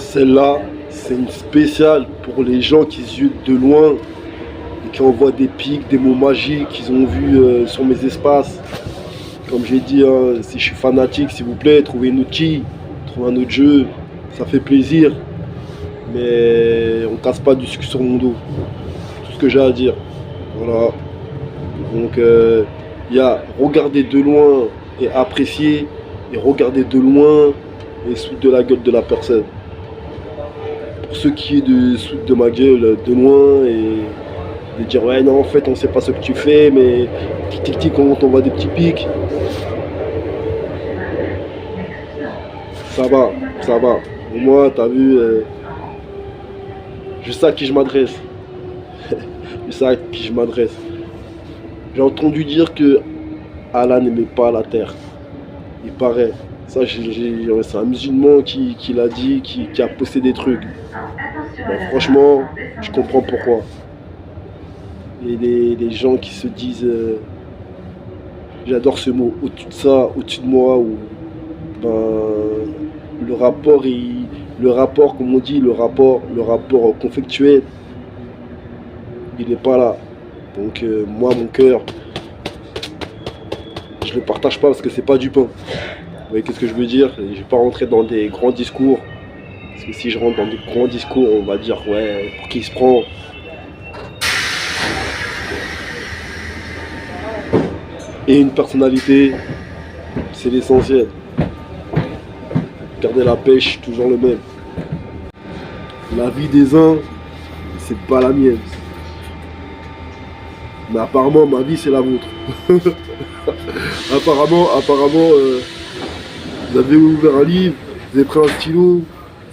Celle-là, c'est une spéciale pour les gens qui ziotent de loin et qui envoient des pics, des mots magiques qu'ils ont vus sur mes espaces. Comme j'ai dit, hein, si je suis fanatique, s'il vous plaît, trouvez une outil, trouvez un autre jeu, ça fait plaisir. Mais on casse pas du sucre sur mon dos. Tout ce que j'ai à dire. Voilà. Donc il y a regarder de loin et apprécier, et regarder de loin et se foutre de la gueule de la personne. Pour ceux qui est de se foutre de ma gueule de loin et de dire ouais non en fait on sait pas ce que tu fais mais tic tic tic on t'envoie des petits pics. Ça va, ça va. Au moins t'as vu, je sais à qui je m'adresse. Je sais à qui je m'adresse. J'ai entendu dire que Allah n'aimait pas la terre. Il paraît. Ça, c'est un musulman qui l'a dit, qui a posté des trucs. Bon, franchement, je comprends pourquoi. Et les gens qui se disent, j'adore ce mot, au-dessus de ça, au-dessus de moi, ou ben, le rapport, comme on dit, le rapport conflictuel, il n'est pas là. Donc moi, mon cœur, je le partage pas parce que c'est pas du pain. Vous voyez qu'est-ce que je veux dire? Je vais pas rentrer dans des grands discours. Parce que si je rentre dans des grands discours, on va dire ouais, pour qui il se prend? Et une personnalité, c'est l'essentiel. Garder la pêche, toujours le même. La vie des uns, c'est pas la mienne. Mais apparemment, ma vie, c'est la vôtre. apparemment, vous avez ouvert un livre, vous avez pris un stylo, vous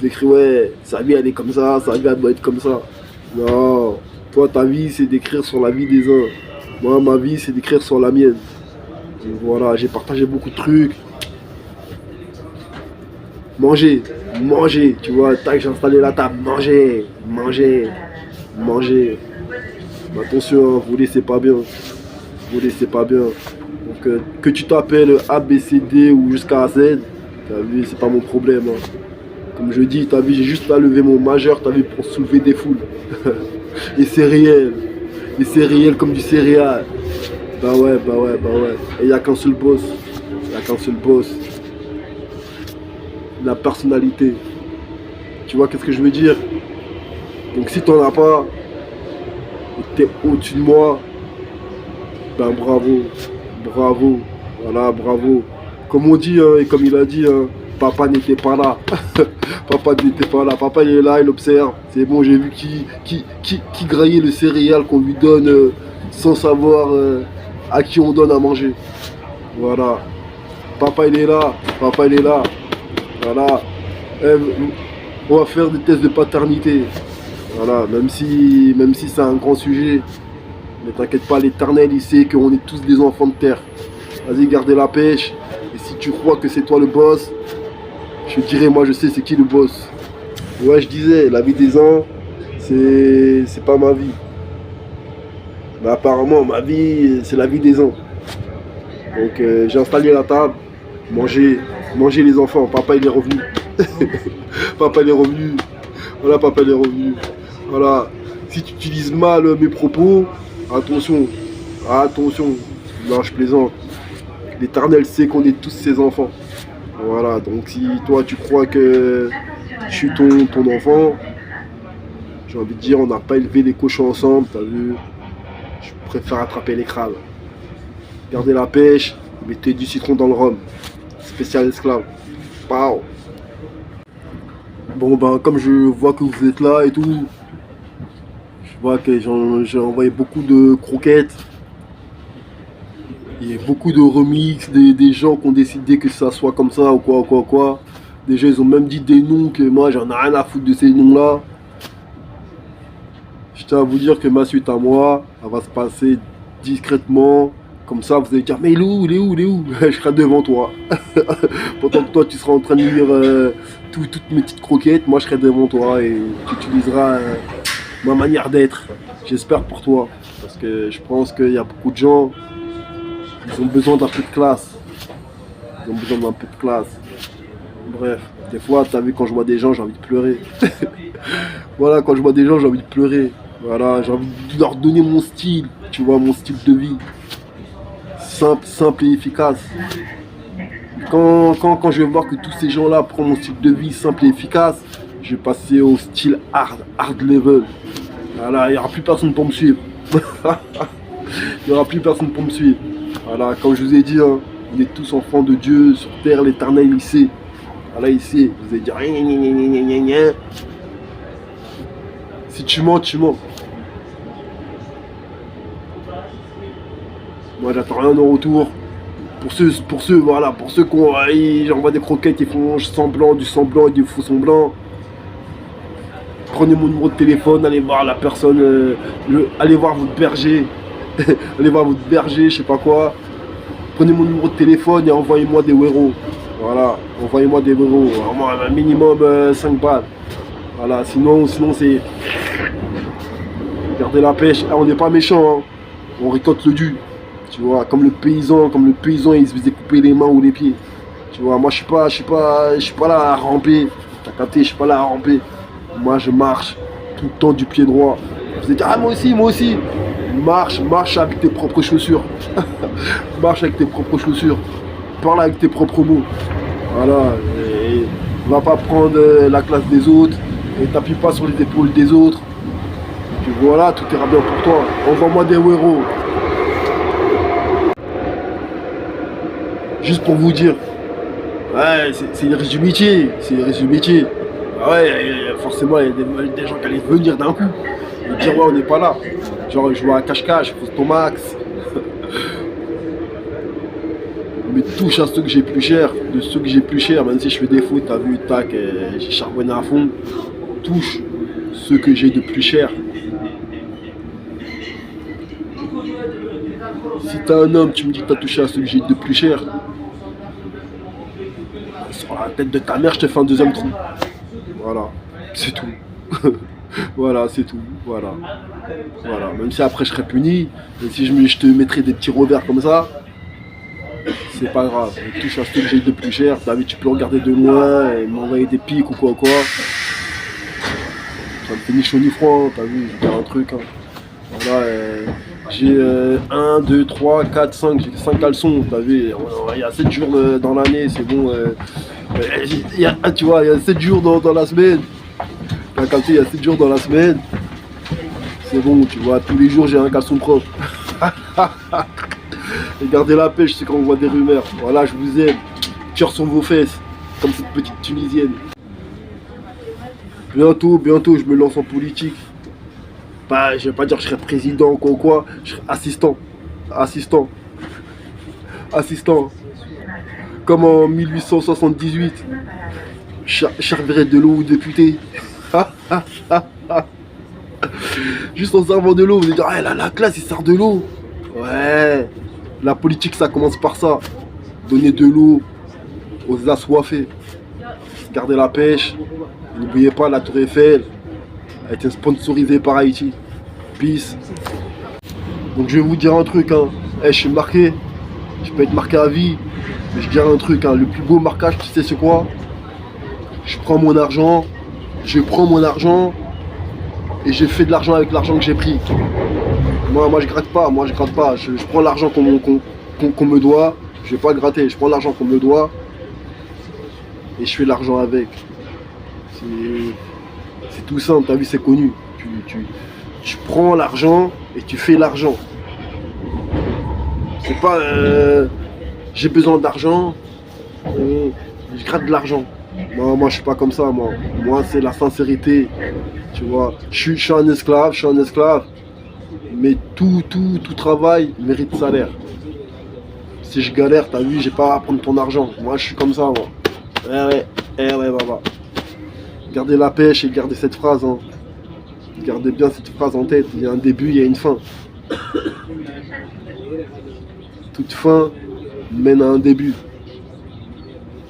avez écrit ouais, sa vie elle est comme ça, sa vie elle doit être comme ça. Non, toi ta vie c'est d'écrire sur la vie des uns. Moi ma vie c'est d'écrire sur la mienne. Et voilà, j'ai partagé beaucoup de trucs. Manger, tu vois, tac, j'ai installé la table, manger. Mais attention, voler c'est pas bien. Voler c'est pas bien. Donc que tu t'appelles A, B, C, D ou jusqu'à Z, t'as vu, c'est pas mon problème. Hein. Comme je dis, t'as vu, j'ai juste à lever mon majeur, t'as vu, pour soulever des foules. Et c'est réel. Et c'est réel comme du céréal. Bah ouais. Et il n'y a qu'un seul boss. La personnalité. Tu vois qu'est-ce que je veux dire? Donc si t'en as pas, et que t'es au-dessus de moi, ben bravo. Voilà, bravo. Comme on dit, hein, et comme il a dit, hein, papa n'était pas là. Papa il est là, il observe. C'est bon, j'ai vu qui graillait le céréal qu'on lui donne sans savoir à qui on donne à manger. Voilà. Papa il est là. Voilà. On va faire des tests de paternité. Voilà, même si c'est un grand sujet. Mais t'inquiète pas, l'Éternel, il sait qu'on est tous des enfants de terre. Vas-y, gardez la pêche. Et si tu crois que c'est toi le boss, je te dirais, moi je sais c'est qui le boss. Ouais, je disais, la vie des uns, c'est pas ma vie. Mais apparemment, ma vie, c'est la vie des uns. Donc j'ai installé la table, manger les enfants. Papa, il est revenu. Papa, il est revenu. Voilà. Si tu utilises mal mes propos, attention. Non, je plaisante. L'Éternel sait qu'on est tous ses enfants. Voilà, donc si toi tu crois que je suis ton enfant, j'ai envie de dire, on n'a pas élevé les cochons ensemble, t'as vu? Je préfère attraper les crabes. Gardez la pêche, mettez du citron dans le rhum. Spécial esclave. Pow. Bon ben comme je vois que vous êtes là et tout, je vois que j'ai envoyé beaucoup de croquettes. Il y a beaucoup de remix, des gens qui ont décidé que ça soit comme ça ou quoi. Déjà ils ont même dit des noms que moi j'en ai rien à foutre de ces noms là. Je tiens à vous dire que ma suite à moi, elle va se passer discrètement. Comme ça vous allez dire mais il est où je serai devant toi. Pendant que toi tu seras en train de lire toutes mes petites croquettes, moi je serai devant toi et tu utiliseras ma manière d'être. J'espère pour toi. Parce que je pense qu'il y a beaucoup de gens. Ils ont besoin d'un peu de classe. Bref, Des fois, t'as vu, quand je vois des gens, j'ai envie de pleurer. Voilà, quand je vois des gens, j'ai envie de pleurer. Voilà, j'ai envie de leur donner mon style, tu vois, mon style de vie. Simple et efficace. Quand je vais voir que tous ces gens-là prennent mon style de vie simple et efficace, je vais passer au style hard level. Voilà, il n'y aura plus personne pour me suivre. Il n'y aura plus personne pour me suivre. Voilà, comme je vous ai dit, hein, on est tous enfants de Dieu, sur terre, l'éternel, il sait. Voilà, il sait. Vous allez dire, si tu mens, tu mens. Moi, j'attends rien en retour. Pour ceux, voilà, pour ceux qui j'envoie des croquettes, ils font semblant, du semblant et du faux semblant. Prenez mon numéro de téléphone, allez voir la personne, allez voir votre berger, allez voir votre berger, je sais pas quoi. Prenez mon numéro de téléphone et envoyez-moi des euros. Voilà, envoyez-moi des euros, vraiment un minimum 5 balles. Voilà, sinon c'est... Gardez la pêche, ah, on n'est pas méchant, hein. On récolte le dû. Tu vois, comme le paysan, il se faisait couper les mains ou les pieds. Tu vois, moi je suis pas là à ramper. T'as capté, je suis pas là à ramper. Moi je marche tout le temps du pied droit. Vous allez dire, ah moi aussi. Marche avec tes propres chaussures. Marche avec tes propres chaussures. Parle avec tes propres mots. Voilà. Et va pas prendre la classe des autres. Et t'appuies pas sur les épaules des autres. Et puis voilà, tout ira bien pour toi. Envoie-moi des euros. Juste pour vous dire, ouais, c'est le risque du métier, Ah ouais, forcément, il y a des gens qui allaient venir d'un coup et dire, ouais, on n'est pas là. Genre, je vois à cache-cache, faut ton max. Mais touche à ceux que j'ai plus cher, de ceux que j'ai plus cher, même si je fais des fautes, t'as vu, tac, j'ai charbonné à fond. Touche ceux que j'ai de plus cher. Si t'es un homme, tu me dis que t'as touché à ceux que j'ai de plus cher. Sur la tête de ta mère, je te fais un deuxième trou. Voilà, c'est tout. Voilà, c'est tout. Voilà. Même si après je serais puni, et si je te mettrais des petits revers comme ça, c'est pas grave. Je touche à ce que j'ai de plus cher. David, tu peux regarder de loin et m'envoyer des pics ou quoi. Ça me fait ni chaud ni froid, hein, t'as vu, je vais faire un truc. Hein. Voilà, j'ai 1, 2, 3, 4, 5, j'ai 5 caleçons, t'as vu, il y a 7 jours dans l'année, c'est bon. Tu vois, il y a 7 jours dans la semaine. T'as capté, il y a 7 jours dans la semaine. C'est bon, tu vois, tous les jours j'ai un caleçon propre. Et gardez la pêche, c'est quand on voit des rumeurs. Voilà, je vous aime. Cœur sur vos fesses, comme cette petite Tunisienne. Bientôt, je me lance en politique. Bah, je vais pas dire que je serai président ou quoi, je serai assistant. Comme en 1878, Charles de l'eau député. Juste en servant de l'eau, vous allez dire, ah, la classe, il sert de l'eau. Ouais, la politique, ça commence par ça. Donner de l'eau aux assoiffés. Gardez la pêche. N'oubliez pas, la Tour Eiffel a été sponsorisée par Haïti. Peace. Donc je vais vous dire un truc, hein. Je suis marqué. Je peux être marqué à vie. Mais je dirais un truc, hein. Le plus beau marquage, tu sais c'est quoi? Je prends mon argent et j'ai fait de l'argent avec l'argent que j'ai pris. Moi je gratte pas, je prends l'argent qu'on me doit, je vais pas gratter, je prends l'argent qu'on me doit et je fais l'argent avec. C'est tout simple, t'as vu, c'est connu. Tu prends l'argent et tu fais l'argent. C'est pas j'ai besoin d'argent, je gratte de l'argent. Moi je suis pas comme ça, moi c'est la sincérité, tu vois. Je suis un esclave, mais tout travail mérite salaire. Si je galère, t'as vu, j'ai pas à prendre ton argent. Moi je suis comme ça, moi. Ouais, baba. Gardez la pêche et gardez cette phrase, hein. Gardez bien cette phrase en tête, il y a un début, il y a une fin. Toute fin mène à un début.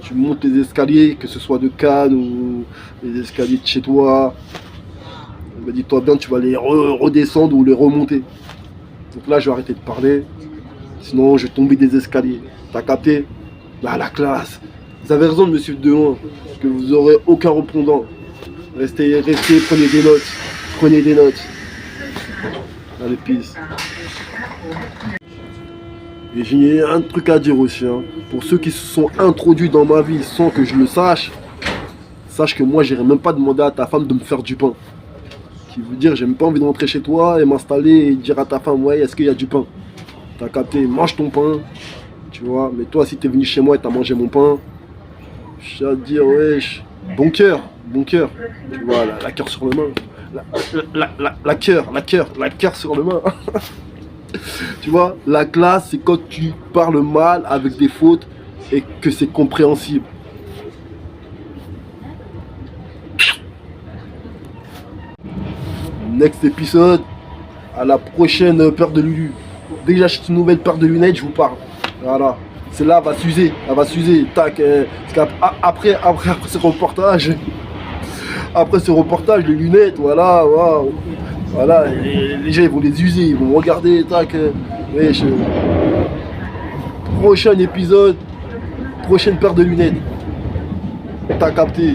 Tu montes les escaliers, que ce soit de Cannes ou les escaliers de chez toi, dis-toi bien, tu vas les redescendre ou les remonter. Donc là, je vais arrêter de parler, sinon je vais tomber des escaliers. T'as capté? Là, la classe, Vous avez raison de me suivre de loin, que vous aurez aucun répondant. Restez, prenez des notes. Prenez des notes. Allez, peace. Et j'ai un truc à dire aussi, hein. Pour ceux qui se sont introduits dans ma vie sans que je le sache, sache que moi, j'irai même pas demander à ta femme de me faire du pain. Qui veut dire, j'ai même pas envie de rentrer chez toi et m'installer et dire à ta femme, ouais, est-ce qu'il y a du pain? T'as capté, mange ton pain, tu vois. Mais toi, si t'es venu chez moi et t'as mangé mon pain, je vais te dire, wesh, bon cœur, tu vois, la cœur sur le main. La cœur sur le main. Tu vois, la classe, c'est quand tu parles mal avec des fautes et que c'est compréhensible. Next épisode, à la prochaine paire de Lulu. Dès que j'achète une nouvelle paire de lunettes, je vous parle. Voilà. Celle-là va s'user, tac. Parce qu'après ce reportage, les lunettes, voilà, waouh. Voilà, les gens ils vont les user, ils vont regarder, tac. Wesh. Prochain épisode, prochaine paire de lunettes. T'as capté.